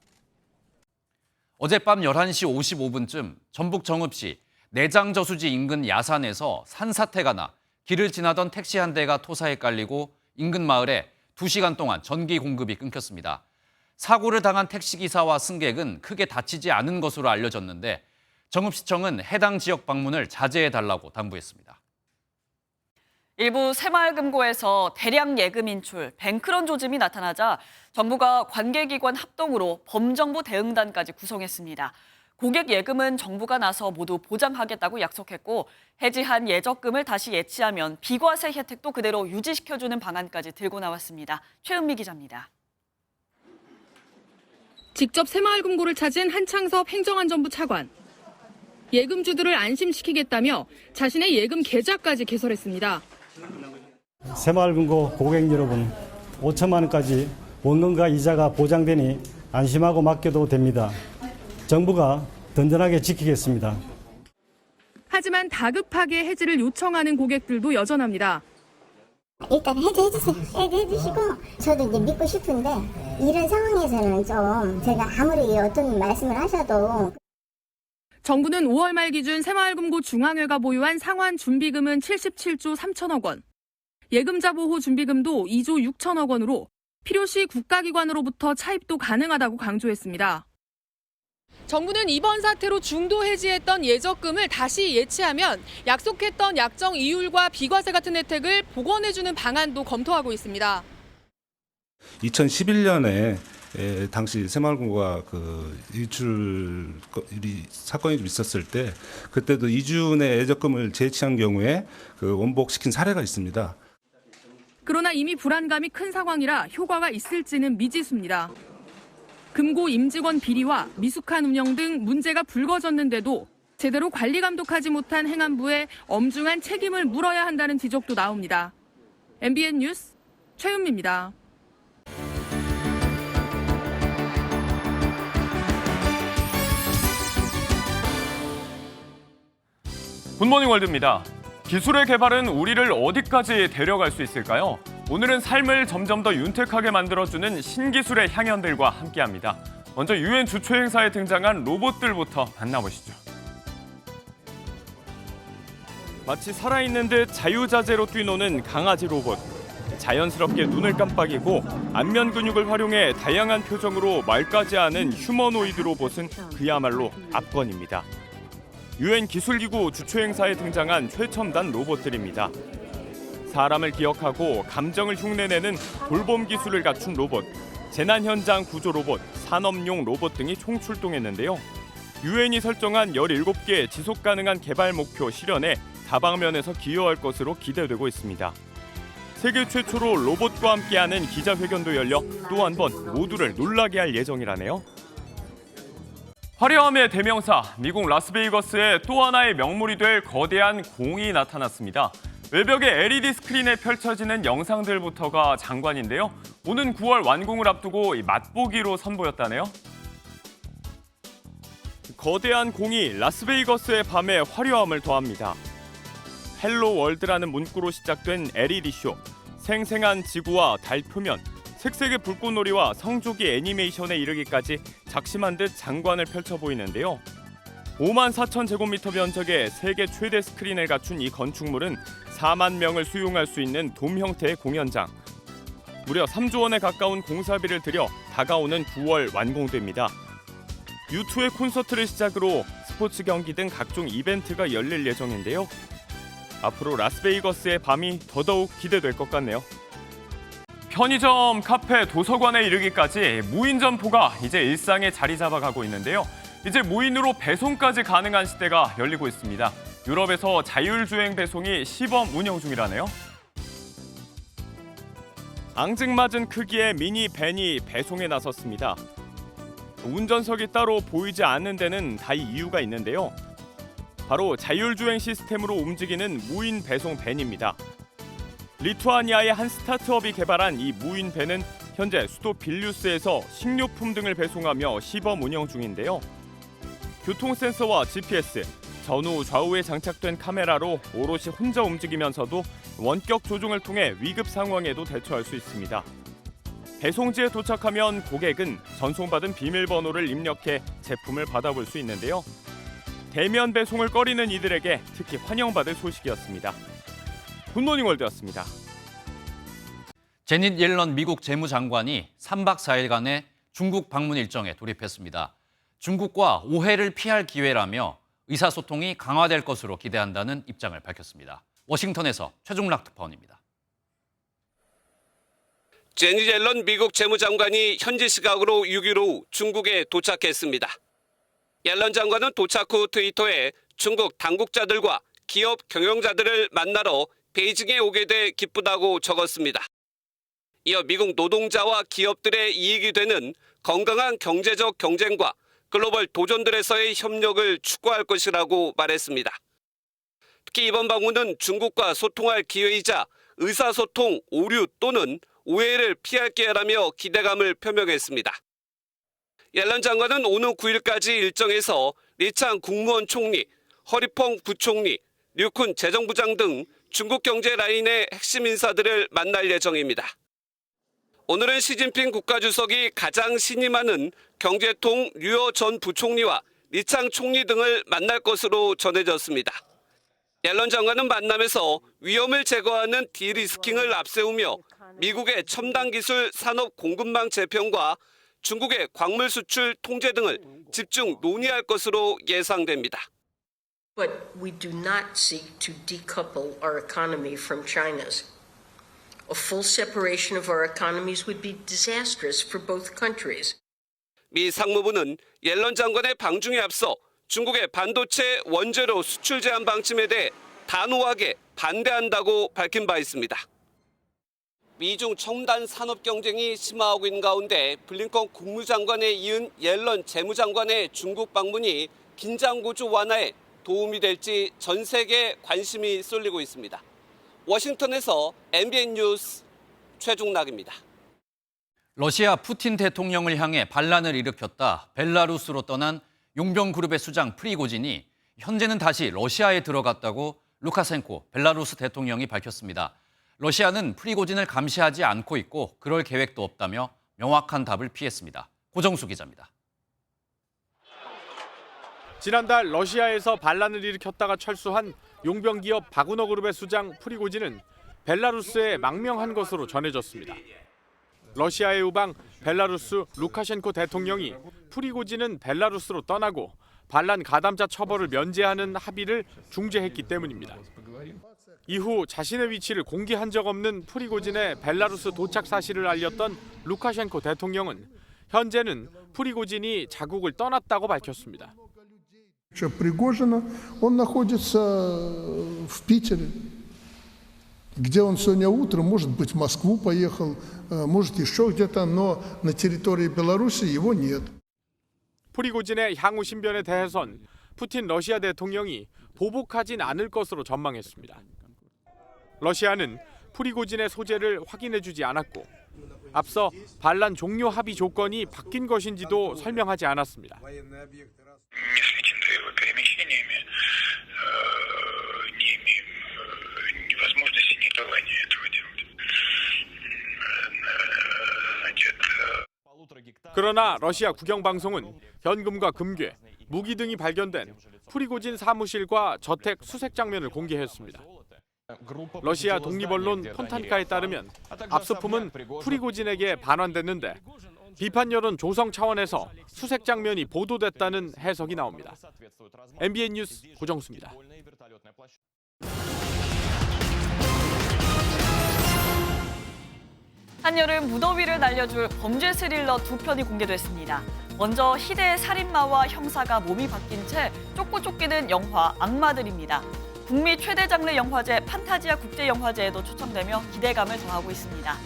어젯밤 11시 55분쯤 전북 정읍시 내장저수지 인근 야산에서 산사태가 나 길을 지나던 택시 한 대가 토사에 깔리고 인근 마을에 2시간 동안 전기 공급이 끊겼습니다. 사고를 당한 택시기사와 승객은 크게 다치지 않은 것으로 알려졌는데 정읍시청은 해당 지역 방문을 자제해달라고 당부했습니다. 일부 새마을금고에서 대량 예금 인출, 뱅크런 조짐이 나타나자 정부가 관계기관 합동으로 범정부 대응단까지 구성했습니다. 고객 예금은 정부가 나서 모두 보장하겠다고 약속했고 해지한 예적금을 다시 예치하면 비과세 혜택도 그대로 유지시켜주는 방안까지 들고 나왔습니다. 최은미 기자입니다. 직접 새마을금고를 찾은 한창섭 행정안전부 차관. 예금주들을 안심시키겠다며 자신의 예금 계좌까지 개설했습니다. 새마을금고 고객 여러분, 5천만 원까지 원금과 이자가 보장되니 안심하고 맡겨도 됩니다. 정부가 든든하게 지키겠습니다. 하지만 다급하게 해지를 요청하는 고객들도 여전합니다. 일단 해지해주세요. 해주시고 저도 이제 믿고 싶은데 이런 상황에서는 좀 제가 아무리 어떤 말씀을 하셔도 정부는 5월 말 기준 새마을금고 중앙회가 보유한 상환 준비금은 77조 3천억 원, 예금자 보호 준비금도 2조 6천억 원으로 필요시 국가기관으로부터 차입도 가능하다고 강조했습니다. 정부는 이번 사태로 중도 해지했던 예적금을 다시 예치하면 약속했던 약정 이율과 비과세 같은 혜택을 복원해주는 방안도 검토하고 있습니다. 2011년에 당시 새마을금고가 유출 사건이 좀 있었을 때 그때도 2주 내 예적금을 재치한 경우에 원복시킨 사례가 있습니다. 그러나 이미 불안감이 큰 상황이라 효과가 있을지는 미지수입니다. 금고 임직원 비리와 미숙한 운영 등 문제가 불거졌는데도 제대로 관리 감독하지 못한 행안부에 엄중한 책임을 물어야 한다는 지적도 나옵니다. MBN 뉴스 최은미입니다. 굿모닝 월드입니다. 기술의 개발은 우리를 어디까지 데려갈 수 있을까요? 오늘은 삶을 점점 더 윤택하게 만들어주는 신기술의 향연들과 함께합니다. 먼저 UN 주초 행사에 등장한 로봇들부터 만나보시죠. 마치 살아있는 듯 자유자재로 뛰노는 강아지 로봇. 자연스럽게 눈을 깜빡이고 안면 근육을 활용해 다양한 표정으로 말까지 하는 휴머노이드 로봇은 그야말로 압권입니다. UN 기술기구 주초 행사에 등장한 최첨단 로봇들입니다. 사람을 기억하고 감정을 흉내내는 돌봄 기술을 갖춘 로봇, 재난 현장 구조 로봇, 산업용 로봇 등이 총출동했는데요. UN이 설정한 17개 지속 가능한 개발 목표 실현에 다방면에서 기여할 것으로 기대되고 있습니다. 세계 최초로 로봇과 함께하는 기자회견도 열려 또 한 번 모두를 놀라게 할 예정이라네요. 화려함의 대명사, 미국 라스베이거스의 또 하나의 명물이 될 거대한 공이 나타났습니다. 외벽에 LED 스크린에 펼쳐지는 영상들부터가 장관인데요. 오는 9월 완공을 앞두고 맛보기로 선보였다네요. 거대한 공이 라스베이거스의 밤에 화려함을 더합니다. 헬로 월드라는 문구로 시작된 LED쇼, 생생한 지구와 달 표면, 색색의 불꽃놀이와 성조기 애니메이션에 이르기까지 작심한 듯 장관을 펼쳐 보이는데요. 54,000제곱미터 면적의 세계 최대 스크린을 갖춘 이 건축물은 4만 명을 수용할 수 있는 돔 형태의 공연장. 무려 3조 원에 가까운 공사비를 들여 다가오는 9월 완공됩니다. U2의 콘서트를 시작으로 스포츠 경기 등 각종 이벤트가 열릴 예정인데요. 앞으로 라스베이거스의 밤이 더더욱 기대될 것 같네요. 편의점, 카페, 도서관에 이르기까지 무인 점포가 이제 일상에 자리 잡아가고 있는데요. 이제 무인으로 배송까지 가능한 시대가 열리고 있습니다. 유럽에서 자율주행 배송이 시범 운영 중이라네요. 앙증맞은 크기의 미니 밴이 배송에 나섰습니다. 운전석이 따로 보이지 않는 데는 다 이유가 있는데요. 바로 자율주행 시스템으로 움직이는 무인 배송 밴입니다. 리투아니아의 한 스타트업이 개발한 이 무인 배는 현재 수도 빌뉴스에서 식료품 등을 배송하며 시범 운영 중인데요. 교통 센서와 GPS, 전후 좌우에 장착된 카메라로 오롯이 혼자 움직이면서도 원격 조종을 통해 위급 상황에도 대처할 수 있습니다. 배송지에 도착하면 고객은 전송받은 비밀번호를 입력해 제품을 받아볼 수 있는데요. 대면 배송을 꺼리는 이들에게 특히 환영받을 소식이었습니다. 굿모닝 월드였습니다. 제닛 옐런 미국 재무장관이 3박 4일간의 중국 방문 일정에 돌입했습니다. 중국과 오해를 피할 기회라며 의사소통이 강화될 것으로 기대한다는 입장을 밝혔습니다. 워싱턴에서 최종락 특파원입니다. 제닛 옐런 미국 재무장관이 현지 시각으로 6일 오후 중국에 도착했습니다. 옐런 장관은 도착 후 트위터에 중국 당국자들과 기업 경영자들을 만나러 베이징에 오게 돼 기쁘다고 적었습니다. 이어 미국 노동자와 기업들의 이익이 되는 건강한 경제적 경쟁과 글로벌 도전들에서의 협력을 추구할 것이라고 말했습니다. 특히 이번 방문은 중국과 소통할 기회이자 의사소통, 오류 또는 오해를 피할 기회라며 기대감을 표명했습니다. 옐런 장관은 오는 9일까지 일정에서 리창 국무원 총리, 허리펑 부총리, 류쿤 재정부장 등 중국 경제 라인의 핵심 인사들을 만날 예정입니다. 오늘은 시진핑 국가주석이 가장 신임하는 경제통 류어 전 부총리와 리창 총리 등을 만날 것으로 전해졌습니다. 옐런 장관은 만남에서 위험을 제거하는 디리스킹을 앞세우며 미국의 첨단 기술 산업 공급망 재편과 중국의 광물 수출 통제 등을 집중 논의할 것으로 예상됩니다. But we do not seek to decouple our economy from China's. A full separation of our economies would be disastrous for both countries. 미 상무부는 옐런 장관의 방중에 앞서 중국의 반도체 원재료 수출 제한 방침에 대해 단호하게 반대한다고 밝힌 바 있습니다. 미중 첨단 산업 경쟁이 심화하고 있는 가운데 블링컨 국무장관에 이은 옐런 재무장관의 중국 방문이 긴장 고조 완화에 도움이 될지 전 세계에 관심이 쏠리고 있습니다. 워싱턴에서 MBN 뉴스 최종락입니다. 러시아 푸틴 대통령을 향해 반란을 일으켰다 벨라루스로 떠난 용병그룹의 수장 프리고진이 현재는 다시 러시아에 들어갔다고 루카셴코 벨라루스 대통령이 밝혔습니다. 러시아는 프리고진을 감시하지 않고 있고 그럴 계획도 없다며 명확한 답을 피했습니다. 고정수 기자입니다. 지난달 러시아에서 반란을 일으켰다가 철수한 용병기업 바그너 그룹의 수장 프리고진은 벨라루스에 망명한 것으로 전해졌습니다. 러시아의 우방 벨라루스 루카셴코 대통령이 프리고진은 벨라루스로 떠나고 반란 가담자 처벌을 면제하는 합의를 중재했기 때문입니다. 이후 자신의 위치를 공개한 적 없는 프리고진의 벨라루스 도착 사실을 알렸던 루카셴코 대통령은 현재는 프리고진이 자국을 떠났다고 밝혔습니다. Пригожина, он находится в Питере, где он сегодня утром, может быть, в Москву поехал, может, еще где-то, но на территории Беларуси его нет. 프리고진의 향후 신변에 대해선 푸틴 러시아 대통령이 보복하진 않을 것으로 전망했습니다. 러시아는 프리고진의 소재를 확인해주지 않았고 앞서 반란 종료 합의 조건이 바뀐 것인지도 설명하지 않았습니다. 그러나 러시아 국영방송은 현금과 금괴, 무기 등이 발견된 프리고진 사무실과 저택 수색 장면을 공개했습니다. 러시아 독립언론 폰탄카에 따르면 압수품은 프리고진에게 반환됐는데 비판 여론 조성 차원에서 수색 장면이 보도됐다는 해석이 나옵니다. MBN 뉴스 고정수입니다. 한여름 무더위를 날려줄 범죄 스릴러 2편이 공개됐습니다. 먼저 희대의 살인마와 형사가 몸이 바뀐 채 쫓고 쫓기는 영화 악마들입니다. 북미 최대 장르 영화제 판타지아 국제영화제에도 초청되며 기대감을 더하고 있습니다.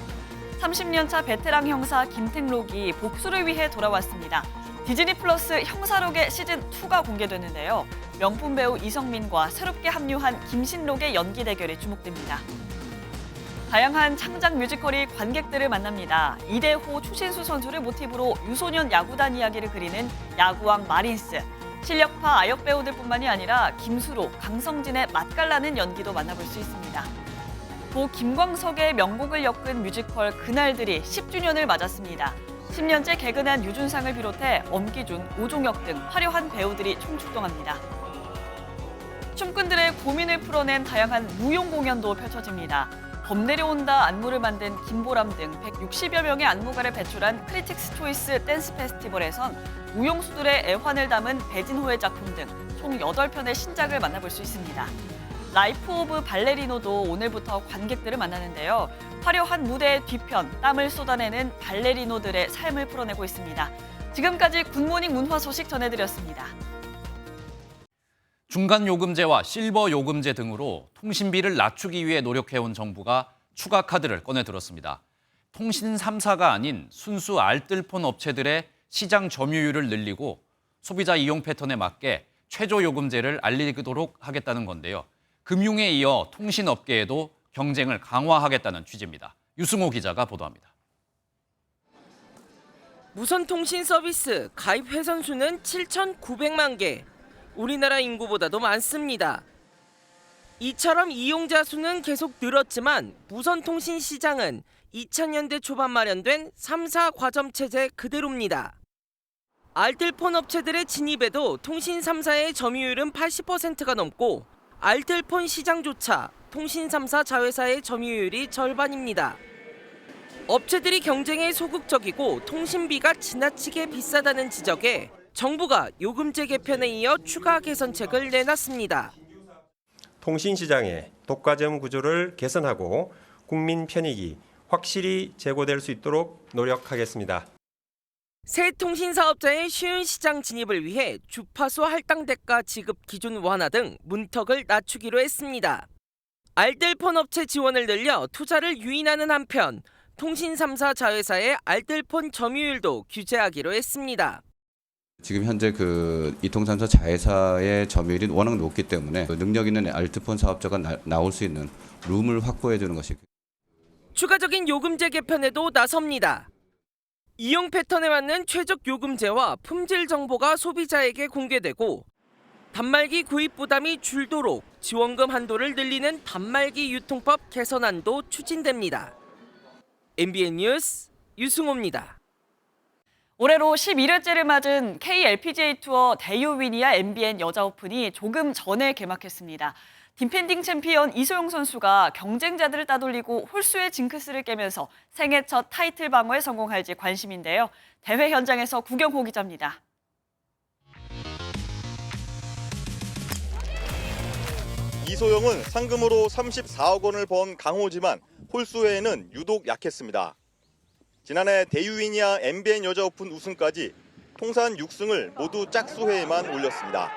30년차 베테랑 형사 김택록이 복수를 위해 돌아왔습니다. 디즈니 플러스 형사록의 시즌2가 공개됐는데요. 명품 배우 이성민과 새롭게 합류한 김신록의 연기 대결이 주목됩니다. 다양한 창작 뮤지컬이 관객들을 만납니다. 이대호, 추신수 선수를 모티브로 유소년 야구단 이야기를 그리는 야구왕 마린스. 실력파 아역 배우들뿐만이 아니라 김수로, 강성진의 맛깔나는 연기도 만나볼 수 있습니다. 고 김광석의 명곡을 엮은 뮤지컬 그날들이 10주년을 맞았습니다. 10년째 개근한 유준상을 비롯해 엄기준, 오종혁 등 화려한 배우들이 총출동합니다. 춤꾼들의 고민을 풀어낸 다양한 무용 공연도 펼쳐집니다. 범 내려온다 안무를 만든 김보람 등 160여 명의 안무가를 배출한 크리틱스 초이스 댄스 페스티벌에선 무용수들의 애환을 담은 배진호의 작품 등 총 8편의 신작을 만나볼 수 있습니다. 라이프 오브 발레리노도 오늘부터 관객들을 만나는데요. 화려한 무대의 뒤편, 땀을 쏟아내는 발레리노들의 삶을 풀어내고 있습니다. 지금까지 굿모닝 문화 소식 전해드렸습니다. 중간 요금제와 실버 요금제 등으로 통신비를 낮추기 위해 노력해온 정부가 추가 카드를 꺼내 들었습니다. 통신 3사가 아닌 순수 알뜰폰 업체들의 시장 점유율을 늘리고 소비자 이용 패턴에 맞게 최저 요금제를 알리도록 하겠다는 건데요. 금융에 이어 통신업계에도 경쟁을 강화하겠다는 취지입니다. 유승호 기자가 보도합니다. 무선통신 서비스 가입 회선 수는 7,900만 개. 우리나라 인구보다도 많습니다. 이처럼 이용자 수는 계속 늘었지만 무선통신 시장은 2000년대 초반 마련된 3사 과점 체제 그대로입니다. 알뜰폰 업체들의 진입에도 통신 3사의 점유율은 80%가 넘고 알뜰폰 시장조차 통신 3사 자회사의 점유율이 절반입니다. 업체들이 경쟁에 소극적이고 통신비가 지나치게 비싸다는 지적에 정부가 요금제 개편에 이어 추가 개선책을 내놨습니다. 통신시장의 독과점 구조를 개선하고 국민 편익이 확실히 제고될 수 있도록 노력하겠습니다. 새 통신사업자의 쉬운 시장 진입을 위해 주파수 할당 대가 지급 기준 완화 등 문턱을 낮추기로 했습니다. 알뜰폰 업체 지원을 늘려 투자를 유인하는 한편 통신 3사 자회사의 알뜰폰 점유율도 규제하기로 했습니다. 지금 현재 이통 3사 자회사의 점유율이 워낙 높기 때문에 능력 있는 알뜰폰 사업자가 나올 수 있는 룸을 확보해 주는 것이. 추가적인 요금제 개편에도 나섭니다. 이용 패턴에 맞는 최적 요금제와 품질 정보가 소비자에게 공개되고 단말기 구입 부담이 줄도록 지원금 한도를 늘리는 단말기 유통법 개선안도 추진됩니다. MBN 뉴스 유승호입니다. 올해로 11회째를 맞은 KLPGA 투어 대유위니아 MBN 여자 오픈이 조금 전에 개막했습니다. 디펜딩 챔피언 이소영 선수가 경쟁자들을 따돌리고 홀수의 징크스를 깨면서 생애 첫 타이틀 방어에 성공할지 관심인데요. 대회 현장에서 구경호 기자입니다. 이소영은 상금으로 34억 원을 번 강호지만 홀수회에는 유독 약했습니다. 지난해 대유위니아 MBN 여자 오픈 우승까지 통산 6승을 모두 짝수회에만 올렸습니다.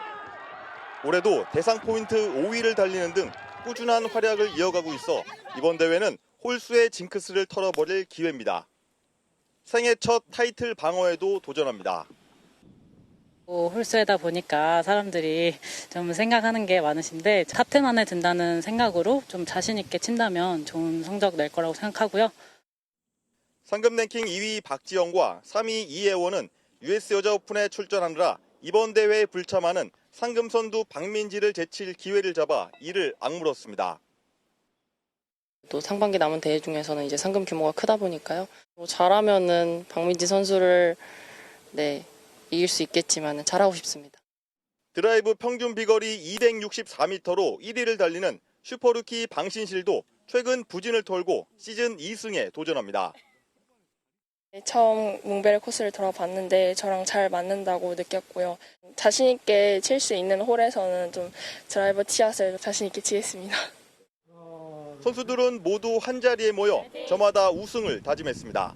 올해도 대상 포인트 5위를 달리는 등 꾸준한 활약을 이어가고 있어 이번 대회는 홀수의 징크스를 털어버릴 기회입니다. 생애 첫 타이틀 방어에도 도전합니다. 홀수에다 보니까 사람들이 좀 생각하는 게 많으신데 탑10 안에 든다는 생각으로 좀 자신 있게 친다면 좋은 성적 낼 거라고 생각하고요. 상금 랭킹 2위 박지영과 3위 이혜원은 US 여자 오픈에 출전하느라 이번 대회에 불참하는 상금 선두 박민지를 제칠 기회를 잡아 이를 악물었습니다. 또 상반기 남은 대회 중에서는 이제 상금 규모가 크다 보니까요. 잘하면은 박민지 선수를 이길 수 있겠지만 잘하고 싶습니다. 드라이브 평균 비거리 264m로 1위를 달리는 슈퍼루키 방신실도 최근 부진을 털고 시즌 2승에 도전합니다. 처음 몽벨 코스를 돌아봤는데 저랑 잘 맞는다고 느꼈고요. 자신 있게 칠 수 있는 홀에서는 좀 드라이버 티샷을 자신 있게 치겠습니다. 선수들은 모두 한자리에 모여 저마다 우승을 다짐했습니다.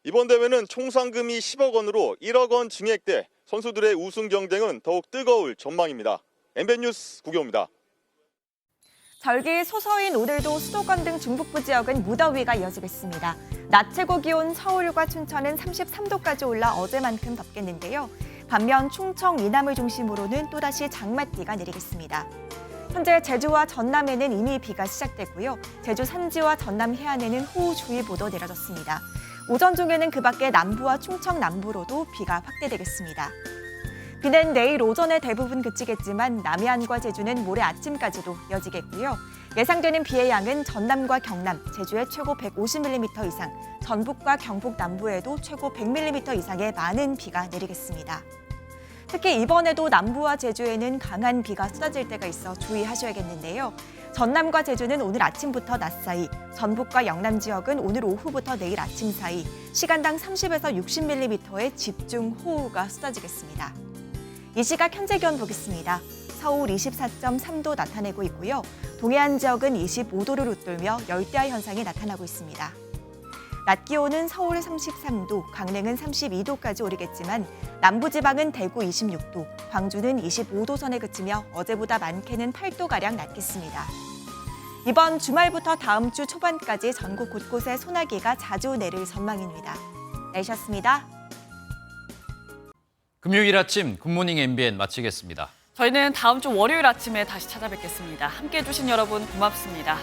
이번 대회는 총 상금이 10억 원으로 1억 원 증액돼 선수들의 우승 경쟁은 더욱 뜨거울 전망입니다. MBN 뉴스 구경호입니다. 절기 소서인 오늘도 수도권 등 중북부 지역은 무더위가 이어지겠습니다. 낮 최고 기온 서울과 춘천은 33도까지 올라 어제만큼 덥겠는데요. 반면 충청, 이남을 중심으로는 또다시 장맛비가 내리겠습니다. 현재 제주와 전남에는 이미 비가 시작됐고요. 제주 산지와 전남 해안에는 호우주의보도 내려졌습니다. 오전 중에는 그 밖에 남부와 충청 남부로도 비가 확대되겠습니다. 비는 내일 오전에 대부분 그치겠지만 남해안과 제주는 모레 아침까지도 이어지겠고요. 예상되는 비의 양은 전남과 경남, 제주에 최고 150mm 이상, 전북과 경북 남부에도 최고 100mm 이상의 많은 비가 내리겠습니다. 특히 이번에도 남부와 제주에는 강한 비가 쏟아질 때가 있어 주의하셔야겠는데요. 전남과 제주는 오늘 아침부터 낮 사이, 전북과 영남 지역은 오늘 오후부터 내일 아침 사이 시간당 30에서 60mm의 집중 호우가 쏟아지겠습니다. 이 시각 현재 기온 보겠습니다. 서울 24.3도 나타내고 있고요. 동해안 지역은 25도를 웃돌며 열대야 현상이 나타나고 있습니다. 낮 기온은 서울 33도, 강릉은 32도까지 오르겠지만 남부지방은 대구 26도, 광주는 25도 선에 그치며 어제보다 많게는 8도가량 낮겠습니다. 이번 주말부터 다음 주 초반까지 전국 곳곳에 소나기가 자주 내릴 전망입니다. 날씨였습니다. 금요일 아침 굿모닝 MBN 마치겠습니다. 저희는 다음 주 월요일 아침에 다시 찾아뵙겠습니다. 함께해 주신 여러분 고맙습니다.